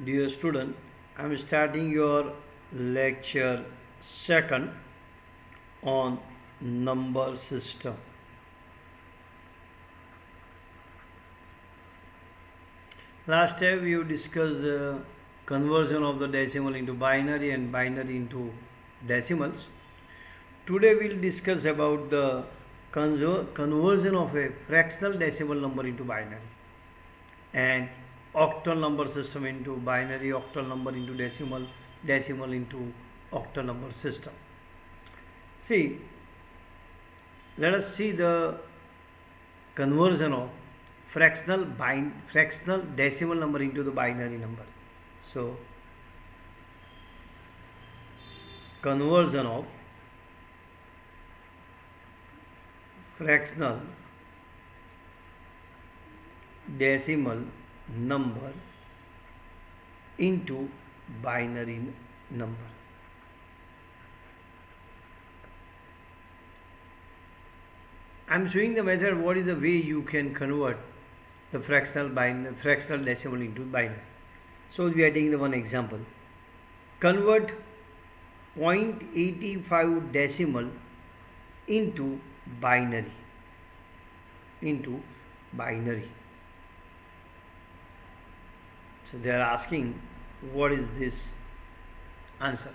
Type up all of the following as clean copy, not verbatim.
Dear student, I am starting your lecture second on number system. Last time we discussed conversion of the decimal into binary and binary into decimals. Today we will discuss about the conversion of a fractional decimal number into binary and octal number system into binary, octal number into decimal, decimal into octal number system. See, let us see the conversion of fractional decimal number into the binary number. So, conversion of fractional decimal number into binary number. I am showing the method what is the way you can convert the fractional decimal into binary. So we are taking the one example. Convert 0.85 decimal into binary. So they are asking what is this answer.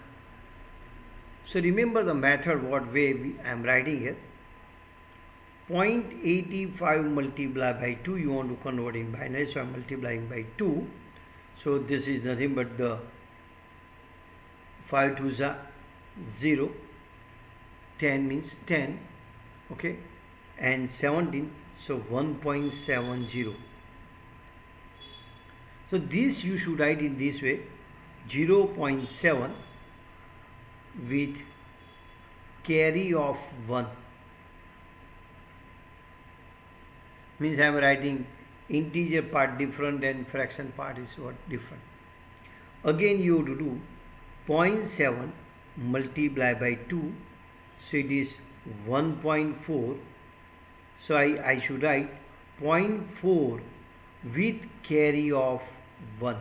So remember the method what way I am writing here. 0.85 multiplied by 2 you want to convert in binary, so I am multiplying by 2. So this is nothing but the 5 2s are 0, 10 means 10, okay, and 17, so 1.70. So this you should write in this way, 0.7 with carry of 1. Means I am writing integer part different and fraction part is what different. Again you have to do 0.7 multiplied by 2, so it is 1.4. So I should write 0.4 with carry of 1.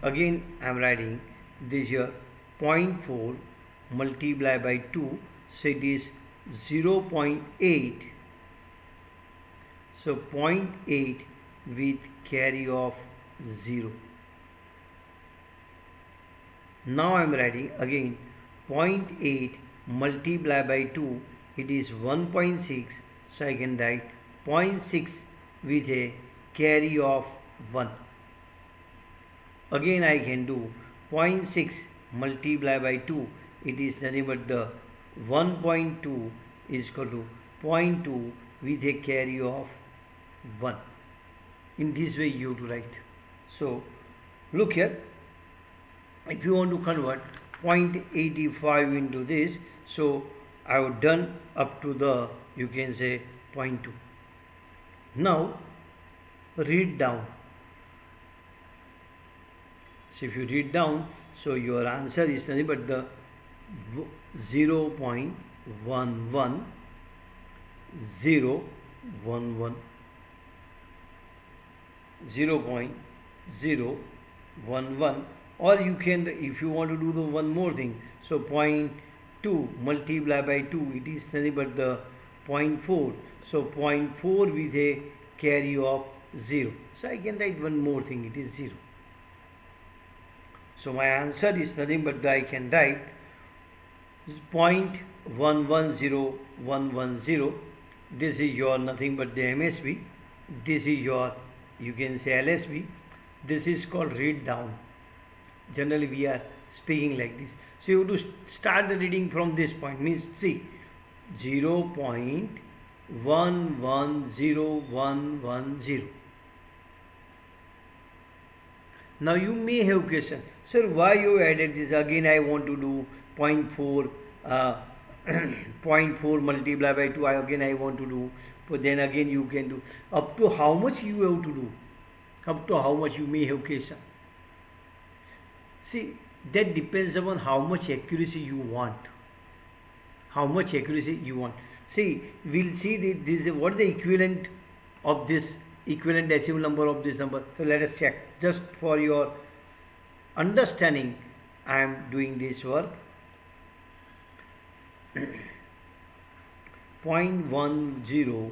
Again I am writing this here 0.4 multiplied by 2, so it is 0.8. So 0.8 with carry of 0. Now I am writing again 0.8 multiplied by 2, it is 1.6, so I can write 0.6 with a carry of 1. Again I can do 0.6 multiplied by 2, it is nothing but the 1.2 is equal to 0.2 with a carry of 1. In this way you have to write. So look here, if you want to convert 0.85 into this, so I have done up to the, you can say 0.2. Now read down. So if you read down, so your answer is nothing but the 0.11011. Or you can, if you want to do the one more thing, so 0.2 multiplied by 2, it is nothing but the 0.4, so 0.4 with a carry of 0. So I can write one more thing, it is 0. So my answer is nothing but I can write 0.110110. This is your nothing but the MSB. This is your, you can say LSB. This is called read down. Generally we are speaking like this. So you have to start the reading from this point. Means see 0.110110. Now you may have question, sir, why you added this? Again I want to do 0.4 0.4 multiplied by 2. Again I want to do, but then again you can do up to how much you have to do, up to how much you may have question. See, that depends upon how much accuracy you want. How much accuracy you want. See, we'll see this, what is the equivalent of this equivalent decimal number of this number. So let us check. Just for your understanding, I am doing this work. 0.10,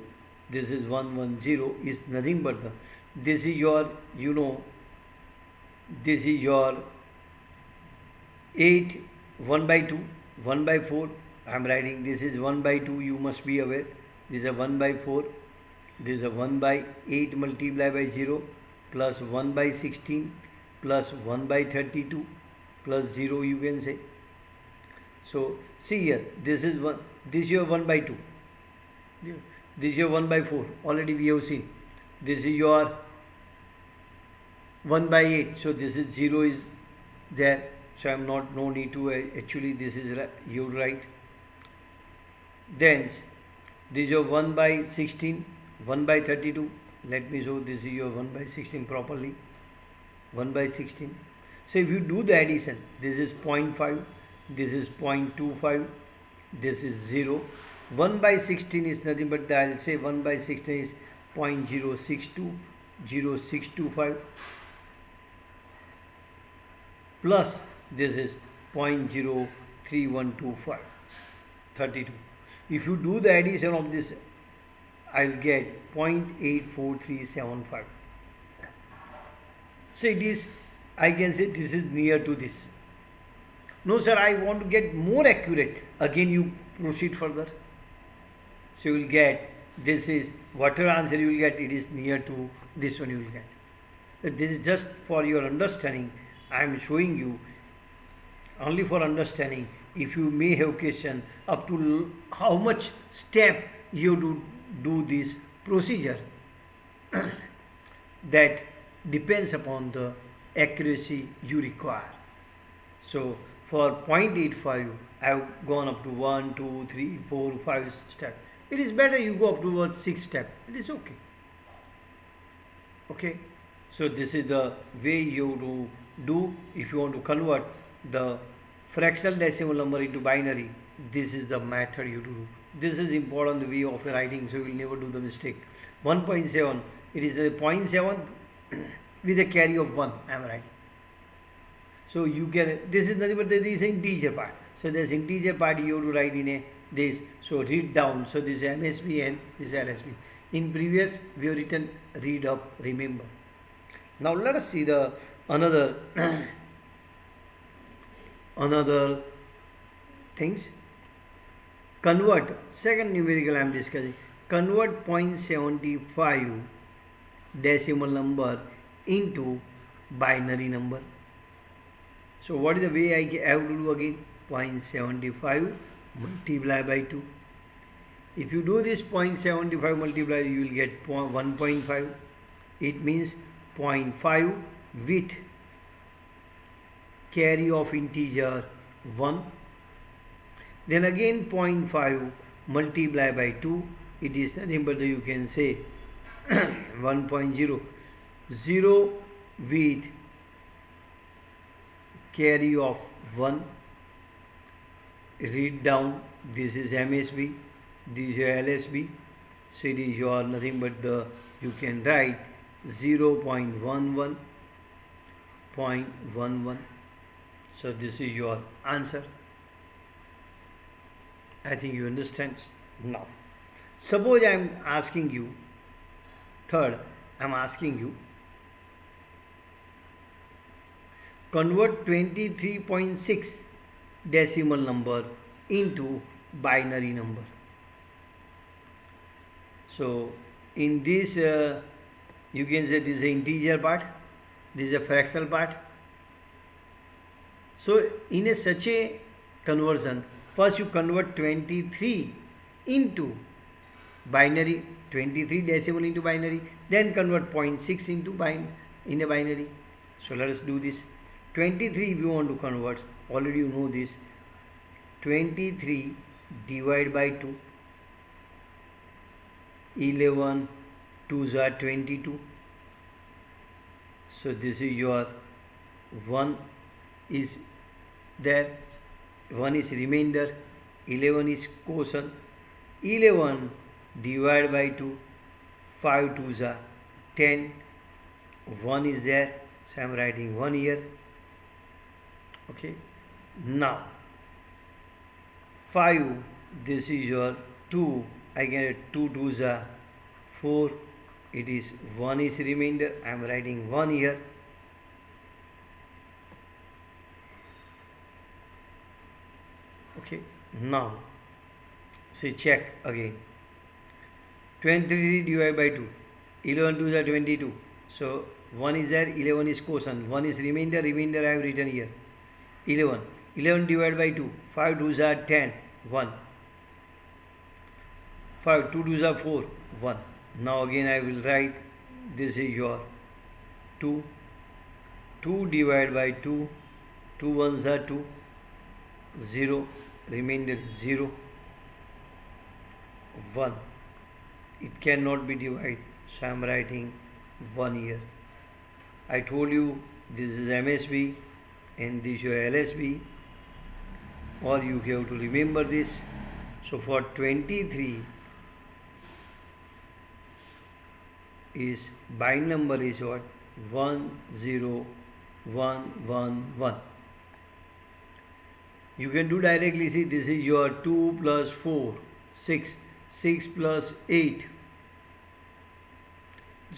this is 110, is nothing but this is your, this is your 8, 1 by 2, 1 by 4. I am writing this is 1 by 2, you must be aware. This is a 1 by 4. This is a 1 by 8 multiplied by 0 plus 1 by 16 plus 1 by 32 plus 0, you can say. So see here, this is your 1 by 2. This is your 1 by 4. Already we have seen. This is your 1 by 8. So this is 0 is there. So I am no need to actually this is you write. Then this is your 1 by 16, 1 by 32. Let me show this is your 1 by 16 properly. 1 by 16. So if you do the addition, this is 0.5, this is 0.25, this is 0. 1 by 16 is nothing but I will say 1 by 16 is 0.062, 0625 plus this is 0.03125, 32. If you do the addition of this, I will get 0.84375. So it is, I can say this is near to this. No sir, I want to get more accurate. Again you proceed further. So you will get, this is, whatever answer you will get, it is near to this one you will get. So this is just for your understanding. I am showing you only for understanding. If you may have question up to how much step you do this procedure, that depends upon the accuracy you require. So for 0.85 I have gone up to 1, 2, 3, 4, 5 steps. It is better you go up to 6 steps. It is okay. Okay. So this is the way you do if you want to convert the fractional decimal number into binary. This is the method you do. This is important way of writing, so you will never do the mistake. 1.7, it is a 0.7 with a carry of 1. I am writing. So you can, this is nothing but this is integer part. So this integer part you have to write in a this. So read down. So this is MSB and this is LSB. In previous we have written read up, remember. Now let us see the another another things. Convert, second numerical I am discussing. Convert 0.75 decimal number into binary number. So what is the way I have to do again? 0.75 multiply by 2. If you do this 0.75 multiply, you will get 1.5. It means 0.5 with carry of integer 1. Then again 0.5 multiply by 2. It is nothing but you can say 1.0. 0 with carry of 1. Read down, this is MSB, this is your LSB. So it is your nothing but the, you can write 0.11, 0.11. So this is your answer. I think you understand. Now suppose I am asking you, third I am asking you, convert 23.6 decimal number into binary number. So in this you can say this is the integer part, this is a fractional part. So in a such a conversion, first you convert 23 into binary, 23 decimal into binary, then convert 0.6 into in a binary. So let us do this. 23 if you want to convert, already you know this, 23 divided by 2, 11 2s are 22. So this is your 1 is there, 1 is remainder, 11 is quotient. 11 divided by 2, 5 2s are 10, 1 is there, so I am writing 1 here. Okay, now 5, this is your 2, I get 2 2s are 4, it is 1 is remainder, I am writing 1 here. Okay, now see, check again. 23 divided by 2, 11 2s are 22, so 1 is there, 11 is quotient, 1 is remainder, remainder I have written here 11. 11 divided by 2, 5 2s are 10, 1, 5 2 2s are 4, 1. Now again I will write, this is your 2, 2 divided by 2, 2 1s are 2, 0, remainder 0, 1. It cannot be divided, so I am writing 1 here. I told you this is MSB and this is your LSB, or you have to remember this. So for 23 is binary number is what? 1 0 1 1 1. You can do directly. See, this is your 2 plus 4, 6, 6 plus 8.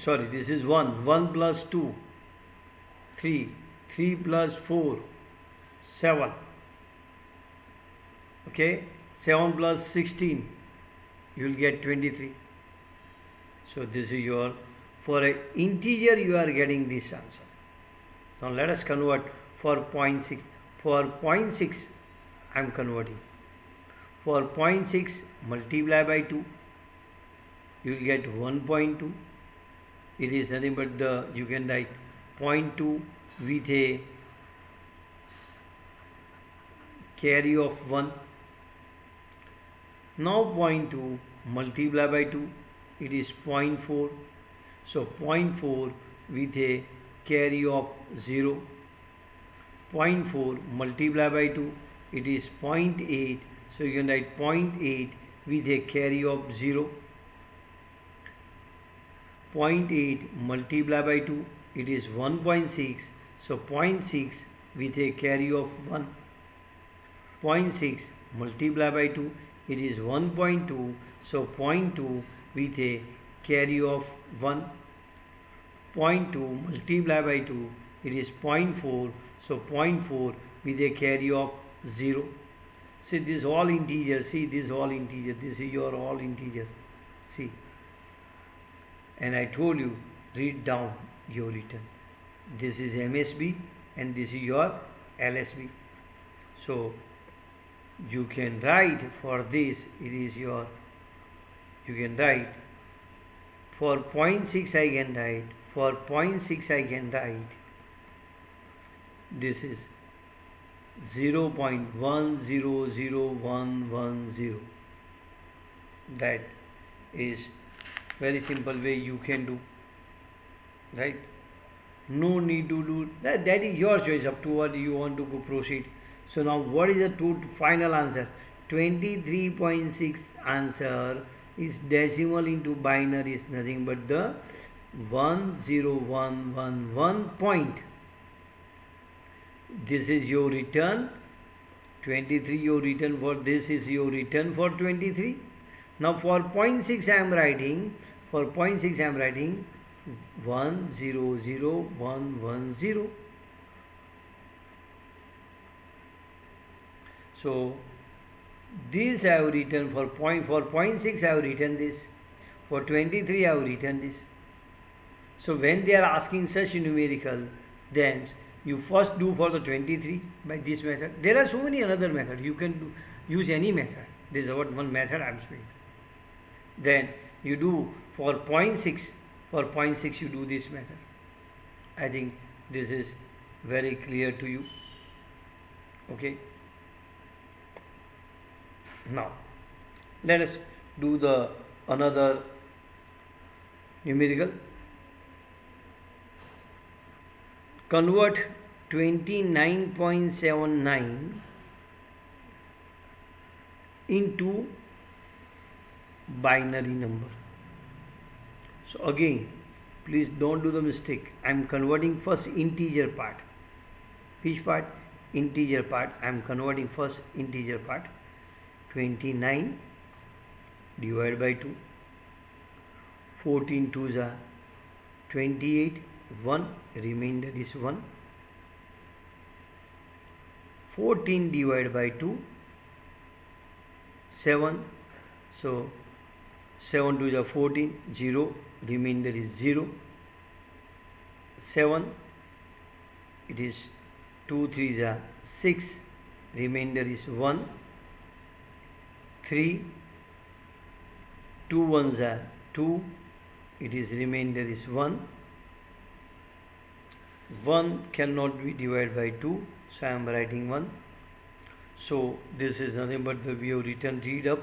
Sorry, this is 1, 1 plus 2, 3, 3 plus 4, 7. Okay, 7 plus 16, you will get 23. So this is your, for an integer you are getting this answer. Now let us convert for 0.6. For 0.6 I am converting. For 0.6 multiply by 2, you will get 1.2. It is nothing but the, you can write 0.2 with a carry of 1. Now 0.2 multiply by 2, it is 0.4. So 0.4 with a carry of 0. 0.4 multiply by 2, it is 0.8. So you can write 0.8 with a carry of 0. 0.8 multiply by 2, it is 1.6. So 0.6 with a carry of 1. 0.6 multiply by 2, it is 1.2. So 0.2 with a carry of 1. 0.2 multiply by 2, it is 0.4. So 0.4 with a carry of 0. See, this is all integer. See, this is all integer. This is your all integer. See. And I told you, read down your return. This is MSB and this is your LSB. So you can write for this, it is your, you can write for 0.6 I can write, for 0.6 I can write, this is 0.100110. That is very simple way you can do, right? No need to do that. That is your choice, up to what you want to go proceed. So now what is the final answer? 23.6 answer is decimal into binary is nothing but the 10111 point. This is your return 23, your return for this is your return for 23. Now for 0.6 I am writing, for 0.6 I am writing 100110. So this I have written for 0.6 I have written this, for 23 I have written this. So when they are asking such numerical, then you first do for the 23 by this method. There are so many another method. You can do, use any method. This is what one method I am speaking. Then you do for 0.6. For 0.6 you do this method. I think this is very clear to you. Okay. Now let us do the another numerical. Convert 29.79 into binary number. So again Please don't do the mistake. I am converting first integer part. Which part? Integer part. I am converting first integer part. 29 divided by 2. 14 2s are 28. 1 remainder is 1. 14 divided by 2. 7. So 7 2s are 14. 0 remainder is 0. 7 it is 2 3s are 6 remainder is 1. 3 2 1s are 2 it is remainder is 1. 1 cannot be divided by 2, so I am writing 1. So this is nothing but the we have written read up,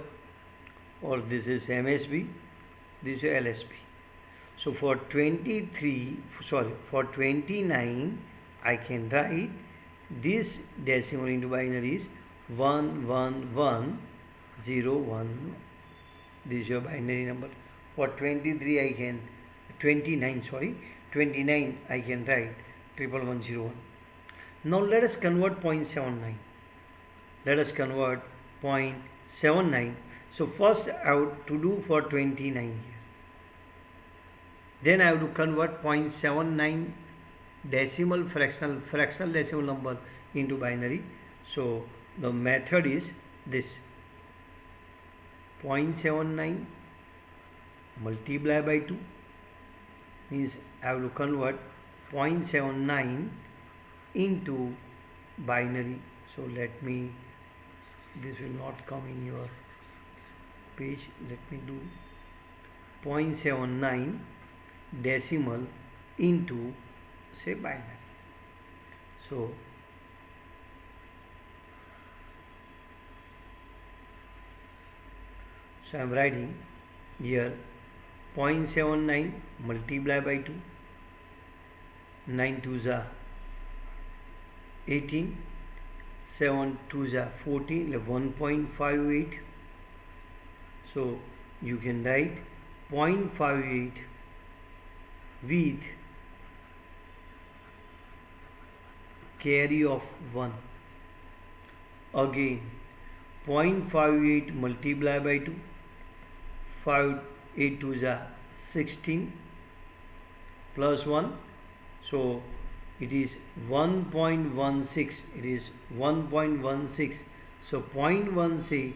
or this is MSB, this is LSB. So for 29 I can write this decimal into binary is 1 1 1 0 1. This is your binary number. For 29 I can write 11101. Now let us convert 0.79. Let us convert 0.79. So first I have to do for 29 here. Then I have to convert 0.79 fractional decimal number into binary. So the method is this: 0.79 multiply by 2 means I have to convert 0.79 into binary. So let me, this will not come in your page, let me do 0.79 decimal into say binary. So I am writing here 0.79 multiply by 2. 9 2s are 18. 7 2s are 14. 1.58. So you can write 0.58 with carry of 1. Again 0.58 multiply by 2. 5 8 2s are 16 plus 1. So it is 1.16. It is 1.16. So 0.16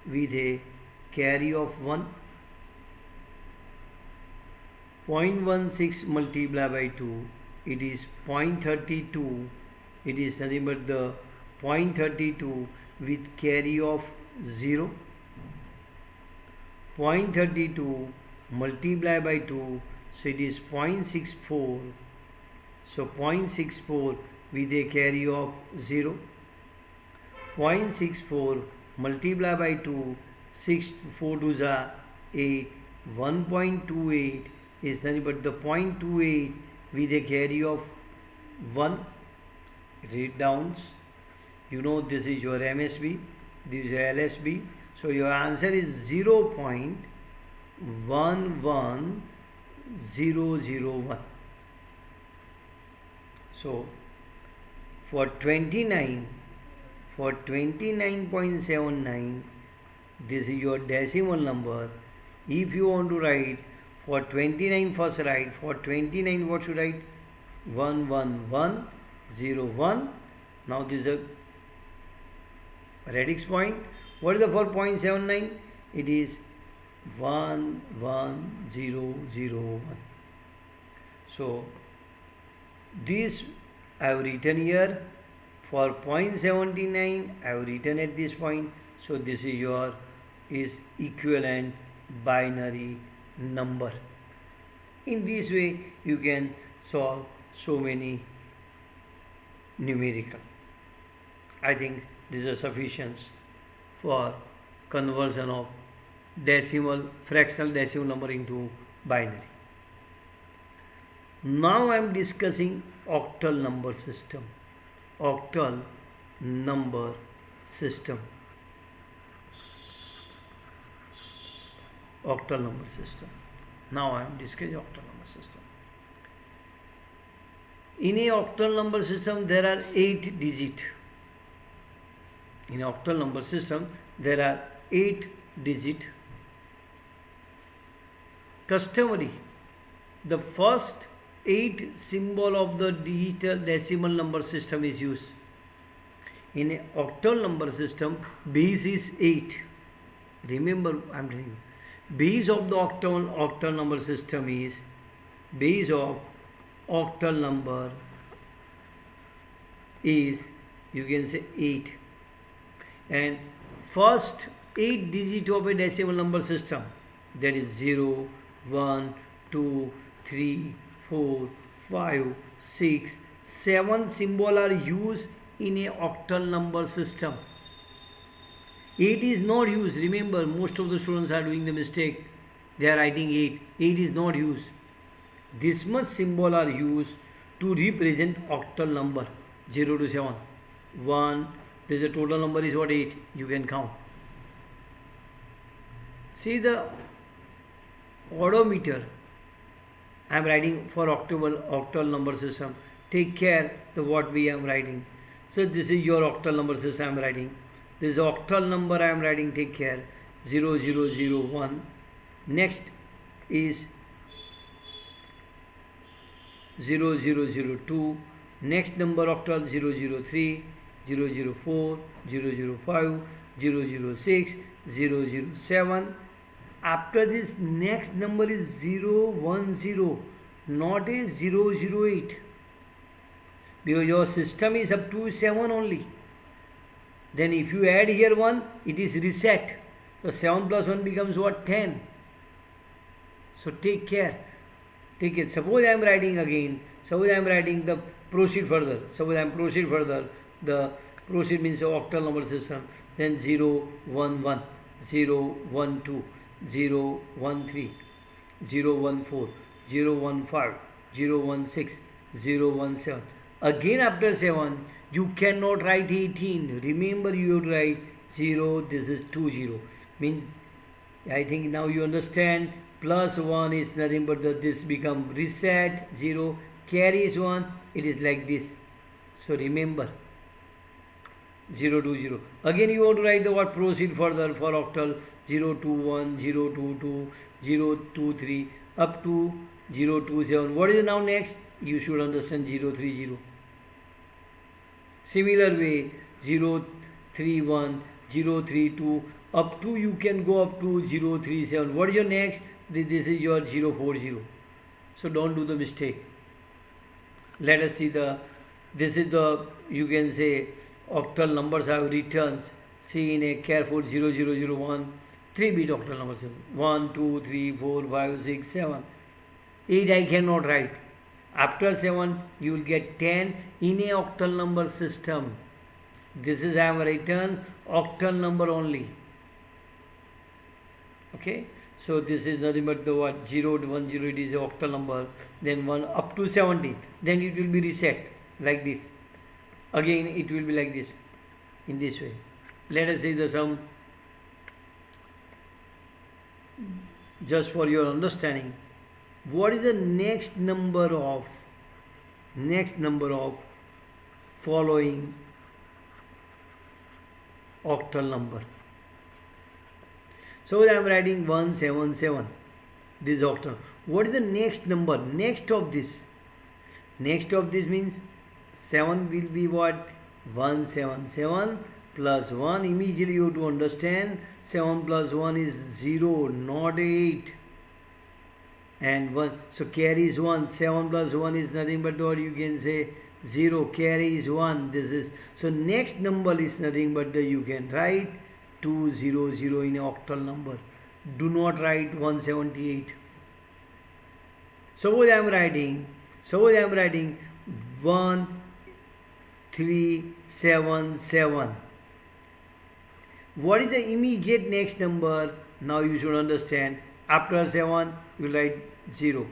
with a carry of 1. 0.16 multiply by 2. It is 0.32. It is nothing but the 0.32 with carry of 0. 0.32 multiply by 2, so it is 0.64. So 0.64 with a carry of 0. 0.64 multiply by 2, 6 4 2s are 8. 1.28 is nothing but the 0.28 with a carry of 1. Read downs. You know this is your MSB, this is your LSB. So your answer is 0.11001. So for 29.79, this is your decimal number. If you want to write for 29 first write, for 29 what should write? 11101. Now this is a radix point. What is the for 0.79? It is 11001. So this I have written here. For 0.79 I have written at this point. So this is your equivalent binary number. In this way you can solve so many numerical. I think this is sufficient for conversion of fractional decimal number into binary. Now I am discussing octal number system. Octal number system. Octal number system. Now I am discussing octal number system. In a octal number system there are 8 digits. In a octal number system there are 8 digits. Customary, the first 8 symbol of the digital decimal number system is used. In an octal number system, base is 8. Remember, I am telling you, base of the octal number system is, base of octal number is, you can say 8, and first 8 digit of a decimal number system, that is 0, 1, 2, 3, 4, 5, 6, 7 symbol are used in a octal number system. 8 is not used. Remember, most of the students are doing the mistake. They are writing 8. 8 is not used. This much symbol are used to represent octal number 0 to 7. 1, the total number is what? 8. You can count. See the odometer. I am writing for octal number system. Take care the what we am writing. So this is your octal number system I am writing. This is octal number I am writing. Take care. 0001. Next is 0002. Next number octal 003, 004, 005, 006, 007. After this, next number is 010, not a 008, because your system is up to 7 only. Then if you add here 1, it is reset. So 7 plus 1 becomes what? 10. So take care. Take it. Suppose I am writing again. Suppose I am writing the proceed further. Suppose I am proceed further. The proceed means octal number system. Then 011, 012, 013, 014, 015, 016, 017. Again after 7, you cannot write 18. Remember, you have to write 0, this is 20. Means, I think now you understand, plus 1 is nothing but this become reset, 0, carry is 1, it is like this. So remember, 020. Again you want to write the what? Proceed further for octal 021, 022, 023 up to 027. What is now next? You should understand 030. Similar way, 031, 032 up to, you can go up to 037. What is your next? This is your 040. So don't do the mistake. Let us see this is the, you can say, octal numbers have returns. See in a careful 0001, 3-bit octal number system. 1, 2, 3, 4, 5, 6, 7. 8 I cannot write. After 7 you will get 10 in a octal number system. This is I have written octal number only. Okay, so this is nothing but the what? 0 to 10, it is a octal number. Then 1 up to 70. Then it will be reset like this. Again it will be like this, in this way. Let us see the sum, just for your understanding. What is the next number of following octal number? So I am writing 177. This is octal. What is the next number? Next of this means 7 will be what? 177 plus 1. Immediately you have to understand 7 plus 1 is 0, not 8. And 1, so carry is 1. 7 plus 1 is nothing but what? You can say 0. Carry is 1. This is, so next number is nothing but you can write 200 in an octal number. Do not write 178. Suppose I am writing 1377. What is the immediate next number? Now you should understand. After 7 you write 0,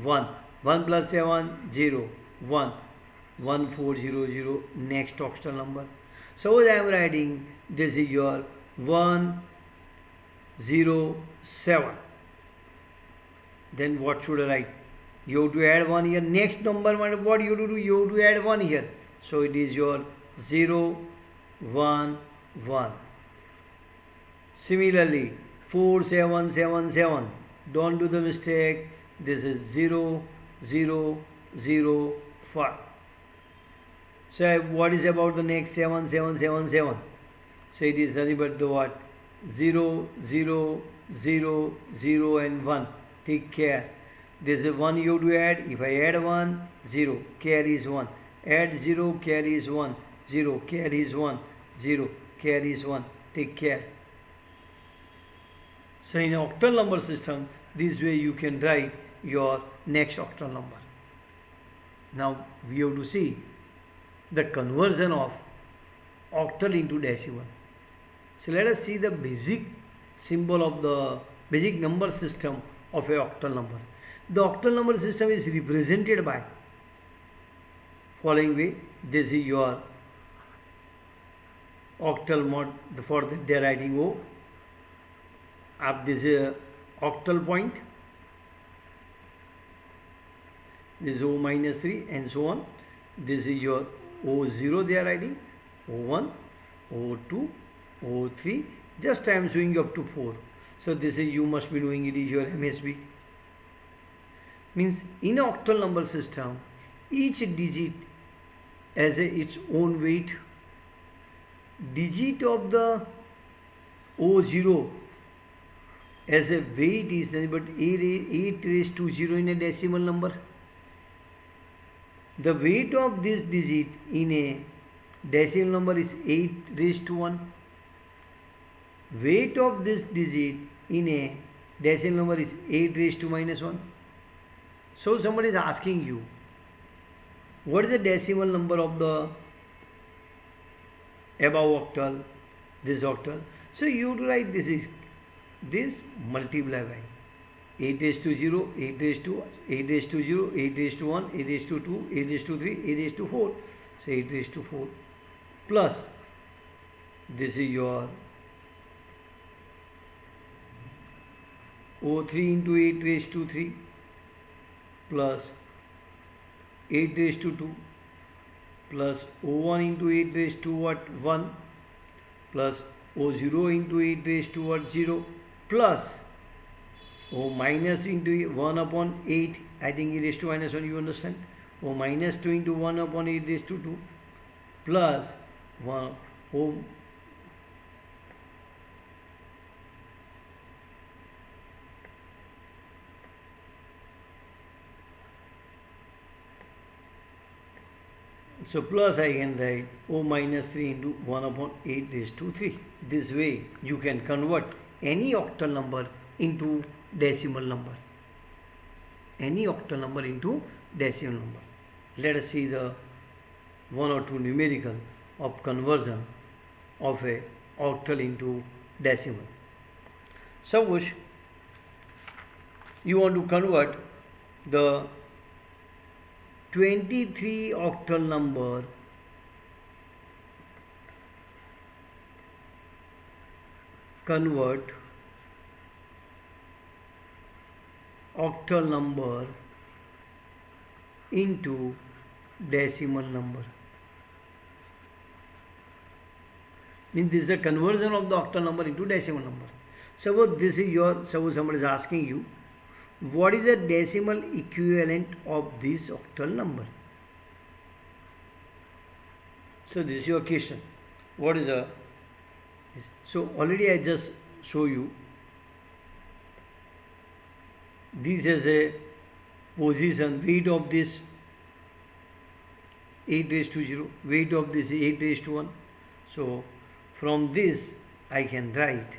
1. 1 plus 7, 0, 1. 1400, next octal number. Suppose I am writing, this is your 107. Then what should I write? You have to add 1 here. Next number, what you do? You have to add 1 here. So it is your 0, 1, 1. Similarly, 4, 7, 7, 7. Don't do the mistake. This is 0, 0, 0, 5. So what is about the next 7, 7, 7, 7? So it is nothing but the what? 0, 0, 0, 0 and 1. Take care. This is 1 you have to add. If I add 1, 0, carries 1. Add 0, carries 1. 0, carries 1. 0, carries 1. Take care. So in octal number system, this way you can write your next octal number. Now we have to see the conversion of octal into decimal. So let us see the basic symbol of the basic number system of a octal number. The octal number system is represented by following way. This is your octal mod for the they are writing O. Up this is octal point. This is O minus 3 and so on. This is your O0 they are writing, O1, O2, O3. Just I am showing up to 4. So this is, you must be doing it is your MSB. Means in octal number system, each digit has its own weight. Digit of the O0 as a weight is nothing but 8 raised to 0 in a decimal number. The weight of this digit in a decimal number is 8 raised to 1. Weight of this digit in a decimal number is 8 raised to minus 1. So somebody is asking you, what is the decimal number of the above octal, this octal? So you write this multiply by 8 raised to 0, 8 raised to 8 raised to 0, 8 raised to 1, 8 raised to 2, 8 raised to 3, 8 raised to 4. So 8 raised to 4 plus this is your O3 into 8 raised to 3 plus 8 raised to 2 plus O1 into 8 raised to what? 1 plus O0 into 8 raised to what? 0 plus O minus into 1 upon 8, I think e raised to minus 1, you understand? O minus 2 into 1 upon 8 raised to 2 plus 1 O so plus I can write O minus 3 into 1 upon 8 raised to 3. This way you can convert any octal number into decimal number. Any octal number into decimal number. Let us see the one or two numerical of conversion of a octal into decimal. Suppose you want to convert the 23 octal number convert octal number into decimal number. Means this is the conversion of the octal number into decimal number. Suppose this is your, suppose somebody is asking you, what is the decimal equivalent of this octal number? So this is your question. What is the, so already I just show you this as a position, weight of this 8 raised to 0, weight of this 8 raised to 1. So from this I can write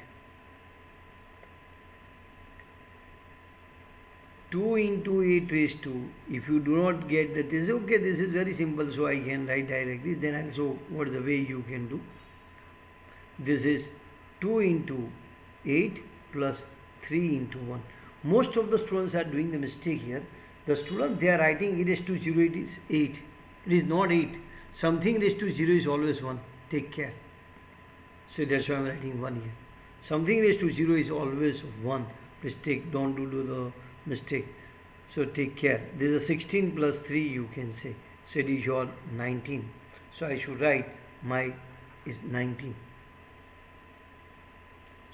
2 into 8 raised to, if you do not get that, is okay, this is very simple, so I can write directly. Then I'll show what is the way you can do. This is 2 into 8 plus 3 into 1. Most of the students are doing the mistake here. The students, they are writing e raised to 0, it is 8. It is not 8. Something raised to 0 is always 1. Take care. So that's why I am writing 1 here. Something raised to 0 is always 1. Mistake, don't do the mistake. So take care. This is 16 plus 3 you can say. So it is your 19. So I should write my is 19.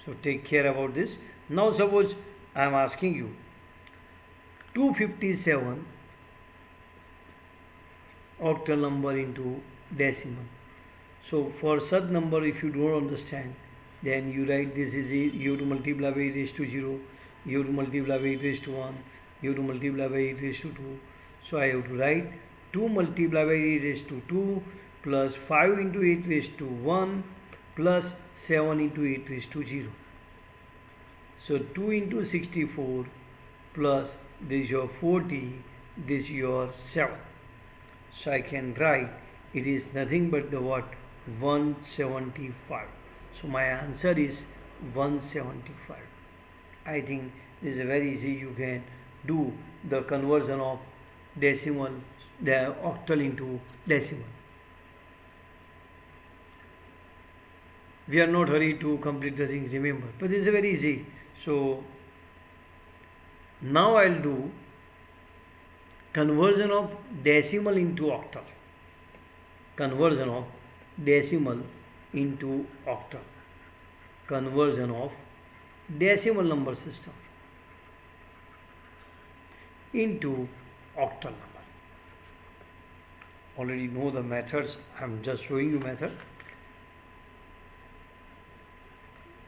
So take care about this. Now suppose I am asking you 257 octal number into decimal. So for such number, if you don't understand, then you write this is you to multiply by e raised to 0, you to multiply by e raised to 1, you to multiply by e raised to 2. So I have to write 2 multiply by e raised to 2 plus 5 into 8 raised to 1 plus 7 into 8 raised to 0. So 2 into 64 plus this is your 40, this is your 7. So I can write it is nothing but the what? 175. So my answer is 175. I think this is very easy. You can do the conversion of decimal, the octal into decimal. We are not hurried to complete the things, remember, but this is very easy. So now I'll do conversion of decimal into octal. Conversion of decimal into octal. Conversion of decimal number system into octal number. Already know the methods. I am just showing you method.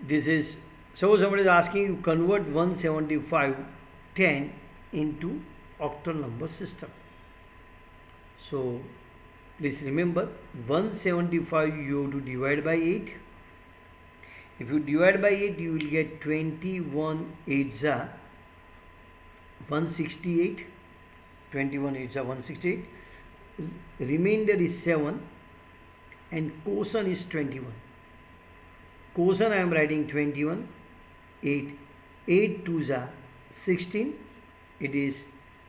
This is, suppose somebody is asking you convert 17510 into octal number system. So please remember 175 you have to divide by 8. If you divide by 8 you will get 21 8s are 168. 21 8s are 168. Remainder is 7 and quotient is 21. Quotient I am writing 21. 8 2s are 16. It is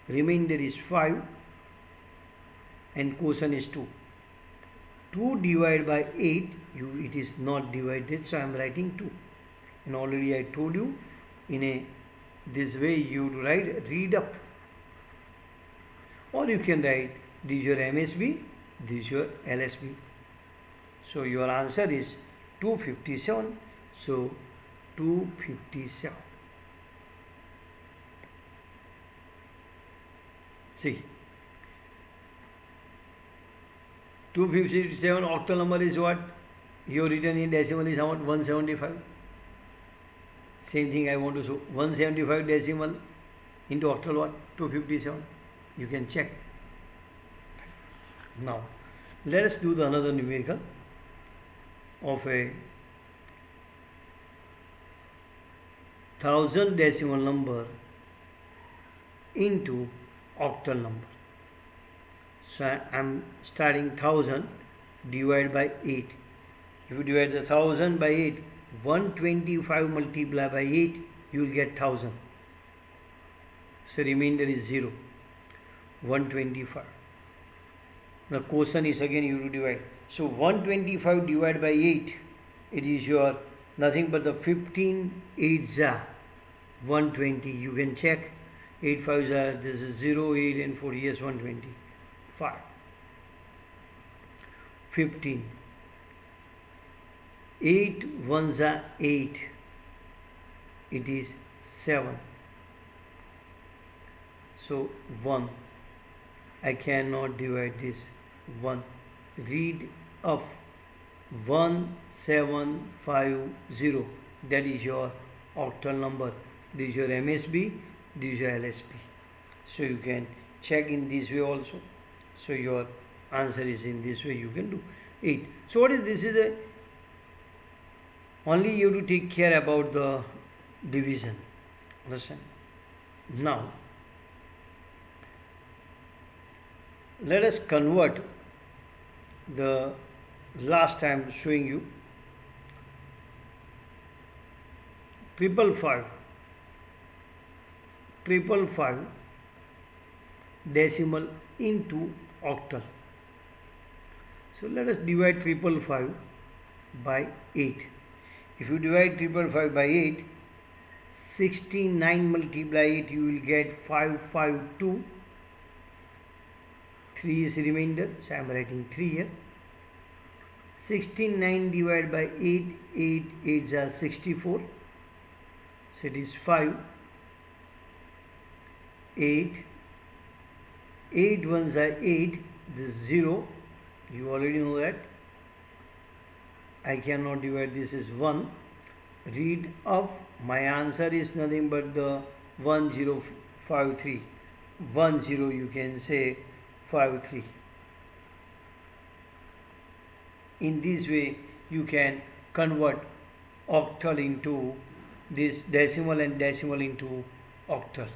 remainder is 5 and quotient is 2. 2 divided by 8 it is not divided, so I am writing 2. And already I told you in this way you write read up, or you can write this is your MSB, this is your LSB. So your answer is 257. So 257. See, 257 octal number is what? You written in decimal is how much? 175. Same thing I want to show. 175 decimal into octal what? 257. You can check. Now, let us do the another numerical of a 1000 decimal number into octal number. So I am starting 1000 divided by 8. If you divide the 1000 by 8, 125 multiplied by 8, you will get 1000. So remainder is 0. 125. The quotient is again you to divide. So 125 divided by 8, it is your nothing but the 15 8s are 120. You can check. 8 5s are, this is 0, 8 and 4, yes, 125. 15. 8 1s are 8. It is 7. So 1. I cannot divide this. 1. Read up. 1750. That is your octal number. This is your MSB. This is your LSB. So you can check in this way also. So your answer is in this way. You can do 8. So what is this? Is a only you have to take care about the division. Understand? Now let us convert the last I am showing you 555 decimal into octal. So let us divide 555 by 8. If you divide 555 by 8, 69 multiply it, you will get 552. 3 is remainder, so I am writing 3 here. 69 divided by 8, 8 8s are 64, so it is 5, 8, 8 ones are 8, this is 0, you already know that. I cannot divide this as 1. Read up, my answer is nothing but the 1053, 10 you can say 53. In this way you can convert octal into this decimal and decimal into octal.